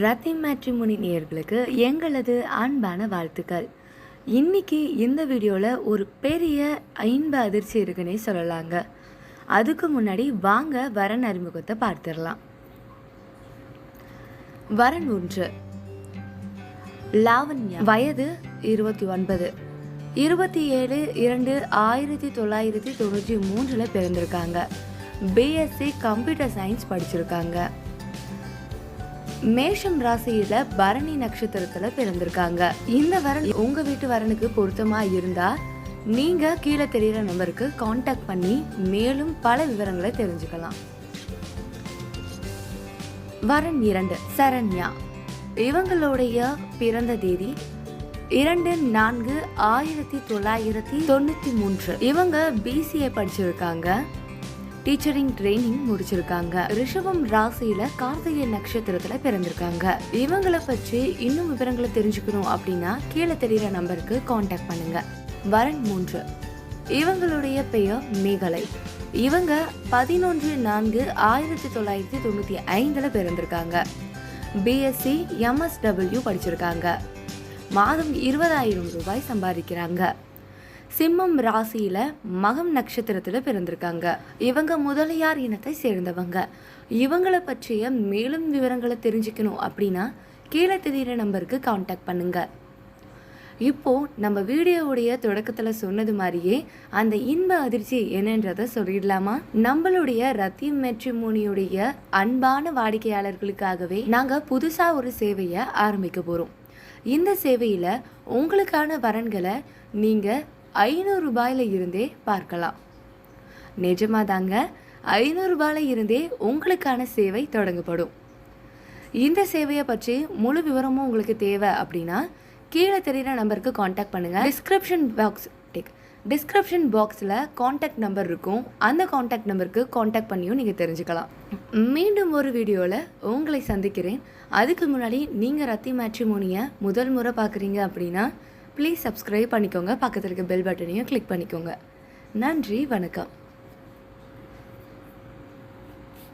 Rathi matrimony நேயர்களுக்கு எங்களது அன்பான வாழ்த்துக்கள். இன்னைக்கு இந்த வீடியோவில் ஒரு பெரிய இன்ப அதிர்ச்சி இருக்குன்னே சொல்லலாங்க. அதுக்கு முன்னாடி வாங்க வரன் அறிமுகத்தை பார்த்துடலாம். வரன் 1 லாவண்யா, வயது 29, 27/2/1993 பிறந்திருக்காங்க. பிஎஸ்சி கம்ப்யூட்டர் சயின்ஸ் படிச்சிருக்காங்க. மேஷம் ராசியில பரணி நட்சத்திரத்துல பிறந்திருக்காங்க. இந்த வரன் உங்க வீட்டு வரனுக்கு பொருத்தமா இருந்தா நீங்க கீழே தெரியுற நம்பருக்கு கான்டாக்ட் பண்ணி மேலும் பல விவரங்களை தெரிஞ்சுக்கலாம். வரன் 2 சரண்யா, இவங்களுடைய பிறந்த தேதி 2/4/1993. இவங்க பிசிஏ படிச்சிருக்காங்க. டீச்சரிங் ட்ரைனிங் முடிச்சிருக்காங்க. ரிஷபம் ராசியில கார்த்திகை நட்சத்திரத்துல பிறந்திருக்காங்க. இவங்களை பற்றி இன்னும் விவரங்களை தெரிஞ்சுக்கணும் அப்படின்னா கீழே தெரியுற நம்பருக்கு கான்டாக்ட் பண்ணுங்க. வரன் 3 இவங்களுடைய பெயர் மேகலை. இவங்க 11/4/1995 பிறந்திருக்காங்க. பிஎஸ்சி எம்எஸ்டபிள்யூ படிச்சிருக்காங்க. மாதம் 20,000 ரூபாய் சம்பாதிக்கிறாங்க. சிம்மம் ராசியில மகம் நட்சத்திரத்துல பிறந்திருக்காங்க. இவங்க முதலியார் இனத்தை சேர்ந்தவங்க. இவங்களை பற்றிய மேலும் விவரங்களை தெரிஞ்சுக்கணும் அப்படின்னா கீழே தெரியுற நம்பருக்கு கான்டாக்ட் பண்ணுங்க. இப்போ நம்ம வீடியோவுடைய தொடக்கத்துல சொன்னது மாதிரியே அந்த இன்ப அதிர்ச்சி என்னன்றதை சொல்லிடலாமா? நம்மளுடைய ரத்தி மேட்ரிமோனியுடைய அன்பான வாடிக்கையாளர்களுக்காகவே நாங்க புதுசா ஒரு சேவையை ஆரம்பிக்க போறோம். இந்த சேவையில உங்களுக்கான வரன்களை நீங்க 500 ரூபாயில இருந்தே பார்க்கலாம். நிஜமாதாங்க, 500 ரூபாயில இருந்தே உங்களுக்கான சேவை தொடங்கப்படும். இந்த சேவையை பற்றி முழு விவரமும் உங்களுக்கு தேவை அப்படின்னா கீழே தெரியுற நம்பருக்கு கான்டாக்ட் பண்ணுங்க. டிஸ்கிரிப்ஷன் பாக்ஸில் கான்டாக்ட் நம்பர் இருக்கும். அந்த கான்டாக்ட் நம்பருக்கு கான்டாக்ட் பண்ணியும் நீங்கள் தெரிஞ்சுக்கலாம். மீண்டும் ஒரு வீடியோவில் உங்களை சந்திக்கிறேன். அதுக்கு முன்னாடி நீங்கள் ரத்தி மேட்ரிமோனியை முதல் முறை பார்க்குறீங்க அப்படின்னா ப்ளீஸ் சப்ஸ்கிரைப் பண்ணிக்கோங்க. பக்கத்தில் இருக்க பெல் பட்டனையும் கிளிக் பண்ணிக்கோங்க. நன்றி, வணக்கம்.